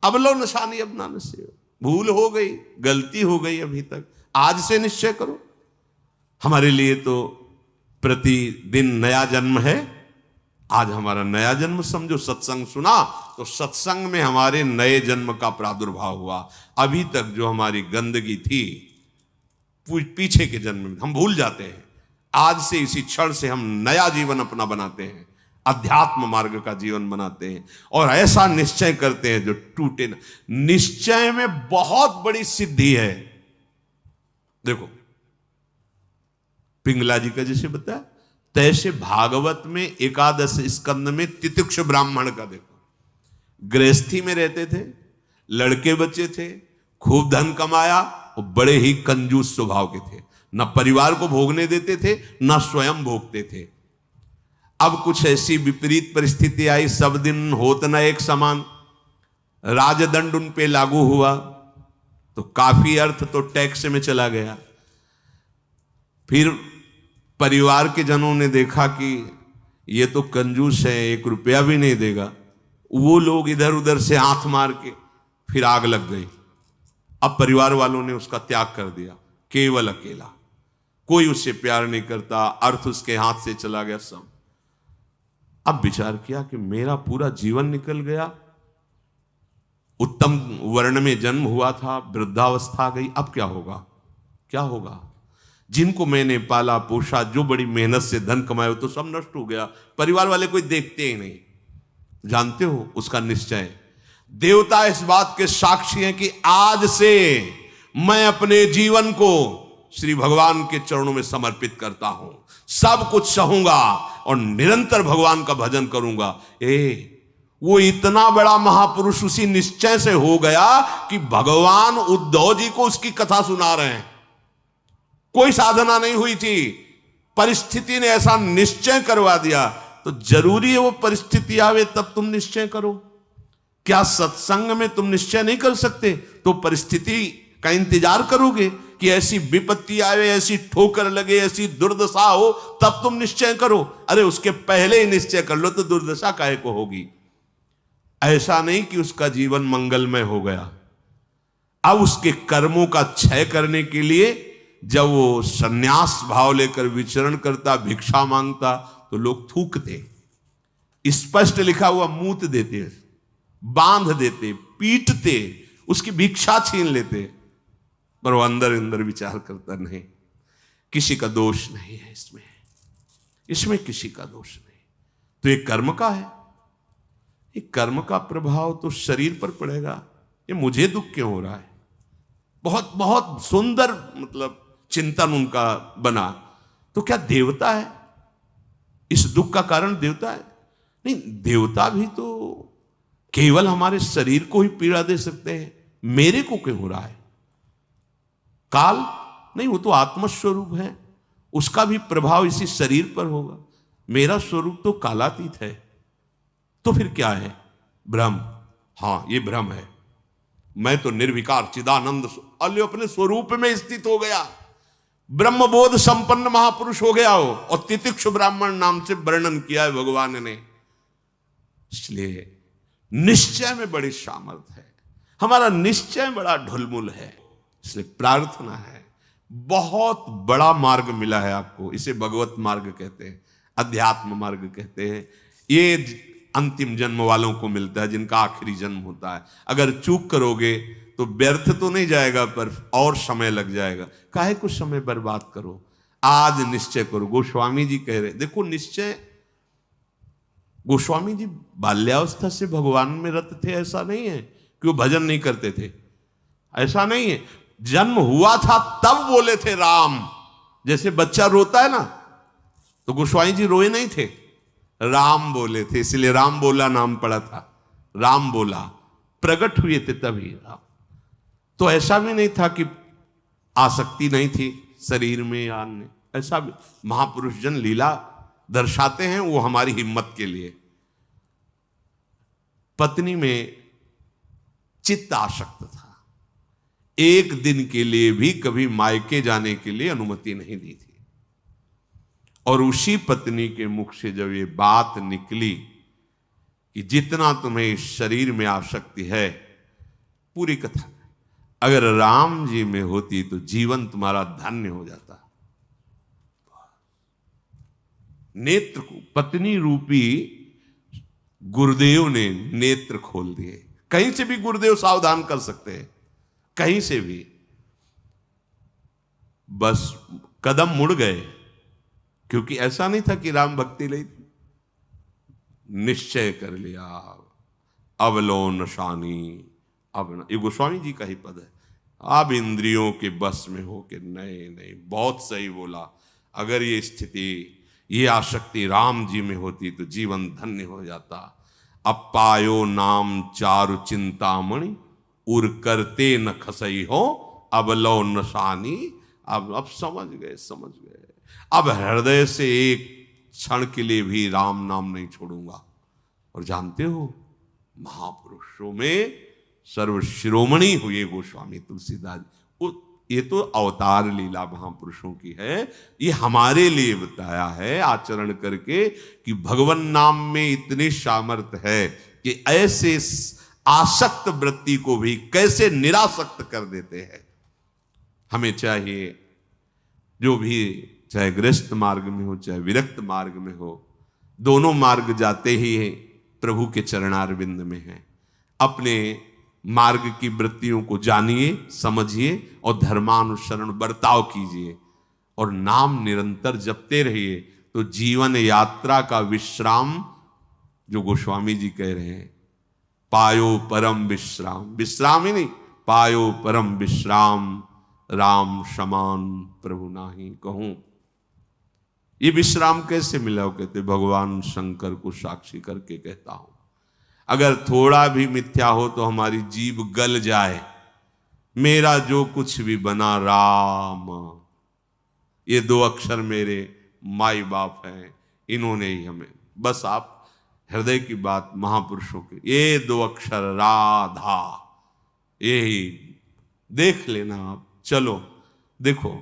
अब लो निशानी अब ना नसे, भूल हो गई, गलती हो गई अभी तक, आज से निश्चय करो। हमारे लिए तो प्रतिदिन नया जन्म है। आज हमारा नया जन्म समझो, सत्संग सुना तो सत्संग में हमारे नए जन्म का प्रादुर्भाव हुआ। अभी तक जो हमारी गंदगी थी पीछे के जन्म में हम भूल जाते हैं। आज से इसी क्षण से हम नया जीवन अपना बनाते हैं, अध्यात्म मार्ग का जीवन बनाते हैं और ऐसा निश्चय करते हैं जो टूटे ना। निश्चय में बहुत बड़ी सिद्धि है। देखो पिंगला जी का जैसे बताया, तैसे भागवत में एकादश स्कंद में तितिक्ष ब्राह्मण का देखो, गृहस्थी में रहते थे, लड़के बच्चे थे, खूब धन कमाया और बड़े ही कंजूस स्वभाव के थे, न परिवार को भोगने देते थे न स्वयं भोगते थे। अब कुछ ऐसी विपरीत परिस्थिति आई, सब दिन होत न एक समान, राजदंड उन पे लागू हुआ तो काफी अर्थ तो टैक्स में चला गया। फिर परिवार के जनों ने देखा कि ये तो कंजूस है, 1 रुपया भी नहीं देगा। वो लोग इधर उधर से हाथ मार के फिर आग लग गई। अब परिवार वालों ने उसका त्याग कर दिया, केवल अकेला, कोई उससे प्यार नहीं करता, अर्थ उसके हाथ से चला गया सब। अब विचार किया कि मेरा पूरा जीवन निकल गया, उत्तम वर्ण में जन्म हुआ था, वृद्धावस्था आ गई, अब क्या होगा, क्या होगा। जिनको मैंने पाला पोषा, जो बड़ी मेहनत से धन कमाए, तो सब नष्ट हो गया। परिवार वाले कोई देखते ही नहीं। जानते हो उसका निश्चय, देवता इस बात के साक्षी हैं कि आज से मैं अपने जीवन को श्री भगवान के चरणों में समर्पित करता हूं, सब कुछ सहूंगा और निरंतर भगवान का भजन करूंगा। वो इतना बड़ा महापुरुष उसी निश्चय से हो गया कि भगवान उद्धव जी को उसकी कथा सुना रहे हैं। कोई साधना नहीं हुई थी, परिस्थिति ने ऐसा निश्चय करवा दिया। तो जरूरी है वो परिस्थिति आवे तब तुम निश्चय करो। क्या सत्संग में तुम निश्चय नहीं कर सकते तो परिस्थिति का इंतजार करोगे कि ऐसी विपत्ति आवे, ऐसी ठोकर लगे, ऐसी दुर्दशा हो तब तुम निश्चय करो? अरे उसके पहले ही निश्चय कर लो तो दुर्दशा काहे को होगी। ऐसा नहीं कि उसका जीवन मंगलमय हो गया। अब उसके कर्मों का क्षय करने के लिए जब वो संन्यास भाव लेकर विचरण करता, भिक्षा मांगता, तो लोग थूकते, स्पष्ट लिखा हुआ मूत देते, बांध देते, पीटते, उसकी भिक्षा छीन लेते। पर वो अंदर अंदर विचार करता, नहीं, किसी का दोष नहीं है इसमें, इसमें किसी का दोष नहीं। तो ये कर्म का है, ये कर्म का प्रभाव तो शरीर पर पड़ेगा। ये मुझे दुख क्यों हो रहा है? बहुत बहुत सुंदर मतलब चिंतन उनका बना। तो क्या देवता है इस दुख का कारण? देवता है नहीं, देवता भी तो केवल हमारे शरीर को ही पीड़ा दे सकते हैं। मेरे को क्यों हो रहा है? काल नहीं, वो तो आत्मस्वरूप है, उसका भी प्रभाव इसी शरीर पर होगा। मेरा स्वरूप तो कालातीत है। तो फिर क्या है? भ्रम। हाँ, ये भ्रम है। मैं तो निर्विकार चिदानंद अपने स्वरूप में स्थित हो गया, ब्रह्मबोध संपन्न महापुरुष हो गया हो। और तितिक्ष ब्राह्मण नाम से वर्णन किया है भगवान ने। इसलिए निश्चय में बड़ी सामर्थ्य है, हमारा निश्चय बड़ा ढुलमुल है। इसलिए प्रार्थना है, बहुत बड़ा मार्ग मिला है आपको, इसे भगवत मार्ग कहते हैं, अध्यात्म मार्ग कहते हैं। ये अंतिम जन्म वालों को मिलता है, जिनका आखिरी जन्म होता है। अगर चूक करोगे तो व्यर्थ तो नहीं जाएगा, पर और समय लग जाएगा। काहे कुछ समय बर्बाद करो, आज निश्चय करो। गोस्वामी जी कह रहे, देखो निश्चय, गोस्वामी जी बाल्यावस्था से भगवान में रत थे, ऐसा नहीं है कि वो भजन नहीं करते थे, ऐसा नहीं है। जन्म हुआ था तब बोले थे राम, जैसे बच्चा रोता है ना, तो गोस्वामी जी रोए नहीं थे, राम बोले थे, इसलिए राम बोला नाम पड़ा था। राम बोला, प्रकट हुए थे तभी राम। तो ऐसा भी नहीं था कि आसक्ति नहीं थी शरीर में या अन्य, ऐसा भी महापुरुष जन लीला दर्शाते हैं, वो हमारी हिम्मत के लिए। पत्नी में चित्त आसक्त था, एक दिन के लिए भी कभी मायके जाने के लिए अनुमति नहीं दी थी। और उसी पत्नी के मुख से जब ये बात निकली कि जितना तुम्हें इस शरीर में आसक्ति है पूरी कथा अगर राम जी में होती तो जीवन तुम्हारा धन्य हो जाता। नेत्र को पत्नी रूपी गुरुदेव ने नेत्र खोल दिए। कहीं से भी गुरुदेव सावधान कर सकते हैं, कहीं से भी, बस कदम मुड़ गए। क्योंकि ऐसा नहीं था कि राम भक्ति नहीं थी, निश्चय कर लिया अब लो नशानी। अब ये गोस्वामी जी का ही पद है, अब इंद्रियों के बस में हो के नहीं नहीं, बहुत सही बोला। अगर ये स्थिति, ये आसक्ति राम जी में होती तो जीवन धन्य हो जाता। अब पायो नाम चारु चिंतामणि, उर करते न खसई हो, अब लो नशानी। अब समझ गए, समझ गए। अब हृदय से एक क्षण के लिए भी राम नाम नहीं छोड़ूंगा। और जानते हो, महापुरुषों में सर्वशिरोमणि हुए गोस्वामी तुलसीदास। ये तो अवतार लीला महापुरुषों की है, ये हमारे लिए बताया है आचरण करके कि भगवान नाम में इतनी सामर्थ्य है कि ऐसे आसक्त वृत्ति को भी कैसे निरासक्त कर देते हैं। हमें चाहिए जो भी, चाहे गृहस्थ मार्ग में हो चाहे विरक्त मार्ग में हो, दोनों मार्ग जाते ही प्रभु के चरणारविंद में है। अपने मार्ग की वृत्तियों को जानिए, समझिए और धर्मानुसरण बर्ताव कीजिए और नाम निरंतर जपते रहिए। तो जीवन यात्रा का विश्राम, जो गोस्वामी जी कह रहे हैं, पायो परम विश्राम, विश्राम ही नहीं, पायो परम विश्राम, राम समान प्रभु नाही कहूं। ये विश्राम कैसे मिला? वो कहते भगवान शंकर को साक्षी करके कहता हूं। अगर थोड़ा भी मिथ्या हो तो हमारी जीभ गल जाए, मेरा जो कुछ भी बना राम, ये दो अक्षर मेरे माई बाप हैं, इन्होंने ही हमें, बस आप हृदय की बात महापुरुषों की, ये दो अक्षर राधा, यही देख लेना आप। चलो देखो,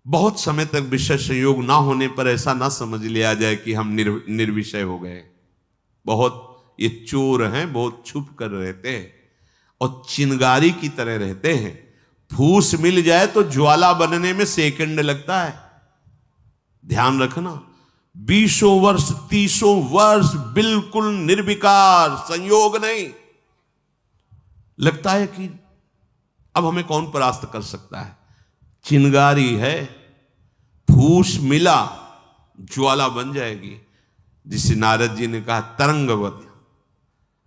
बहुत समय तक विषय संयोग ना होने पर ऐसा ना समझ लिया जाए कि हम निर्विषय हो गए। बहुत ये चोर हैं, बहुत छुप कर रहते हैं और चिंगारी की तरह रहते हैं। फूस मिल जाए तो ज्वाला बनने में सेकंड लगता है। ध्यान रखना, 20 वर्ष 30 वर्ष बिल्कुल निर्विकार, संयोग नहीं। लगता है कि अब हमें कौन परास्त कर सकता है। चिंगारी है, फूस मिला ज्वाला बन जाएगी, जिसे नारद जी ने कहा तरंगवत,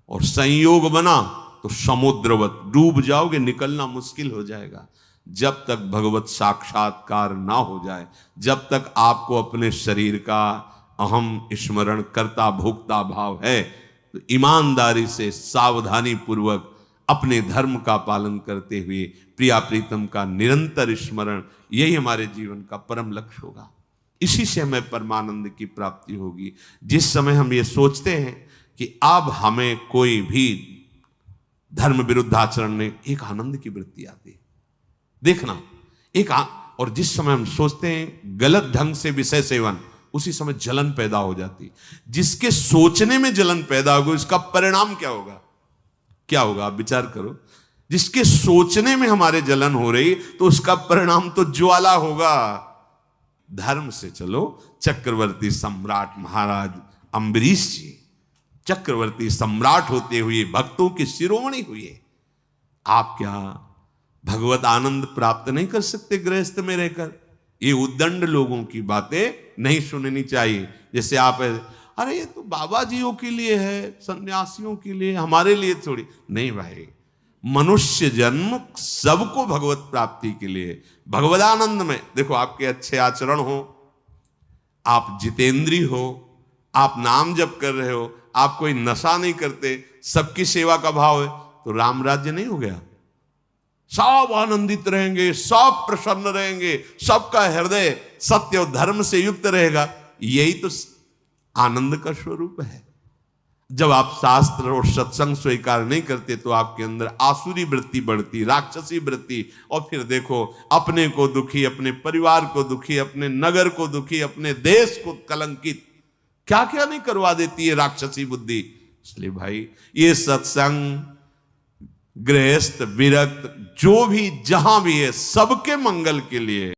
और संयोग बना तो समुद्रवत, डूब जाओगे, निकलना मुश्किल हो जाएगा। जब तक भगवत साक्षात्कार ना हो जाए, जब तक आपको अपने शरीर का अहम स्मरण करता भोक्ता भाव है, तो ईमानदारी से सावधानी पूर्वक अपने धर्म का पालन करते हुए प्रिया प्रीतम का निरंतर स्मरण, यही हमारे जीवन का परम लक्ष्य होगा। इसी से हमें परमानंद की प्राप्ति होगी। जिस समय हम ये सोचते हैं कि अब हमें कोई भी धर्म विरुद्ध आचरण नहीं, एक आनंद की वृत्ति आती है। देखना, और जिस समय हम सोचते हैं गलत ढंग से विषय सेवन, उसी समय जलन पैदा हो जाती। जिसके सोचने में जलन पैदा होगी, उसका परिणाम क्या होगा? क्या होगा आप विचार करो। जिसके सोचने में हमारे जलन हो रही, तो उसका परिणाम तो ज्वाला होगा। धर्म से चलो। चक्रवर्ती सम्राट महाराज अम्बरीश जी चक्रवर्ती सम्राट होते हुए भक्तों के शिरोमणि हुए। आप क्या भगवत आनंद प्राप्त नहीं कर सकते गृहस्थ में रहकर? ये उद्दंड लोगों की बातें नहीं सुननी चाहिए। जैसे आप, अरे ये तो बाबा जियों के लिए है, सन्यासियों के लिए, हमारे लिए थोड़ी नहीं। भाई, मनुष्य जन्म सबको भगवत प्राप्ति के लिए, भगवदानंद में। देखो, आपके अच्छे आचरण हो, आप जितेंद्री हो, आप नाम जप कर रहे हो, आप कोई नशा नहीं करते, सबकी सेवा का भाव है, तो राम राज्य नहीं हो गया? सब आनंदित रहेंगे, सब प्रसन्न रहेंगे, सबका हृदय सत्य और धर्म से युक्त रहेगा। यही तो आनंद का स्वरूप है। जब आप शास्त्र और सत्संग स्वीकार नहीं करते तो आपके अंदर आसुरी वृत्ति बढ़ती, राक्षसी वृत्ति, और फिर देखो अपने को दुखी, अपने परिवार को दुखी, अपने नगर को दुखी, अपने देश को कलंकित, क्या क्या नहीं करवा देती है राक्षसी बुद्धि। इसलिए भाई, ये सत्संग गृहस्थ विरक्त जो भी जहां भी है सबके मंगल के लिए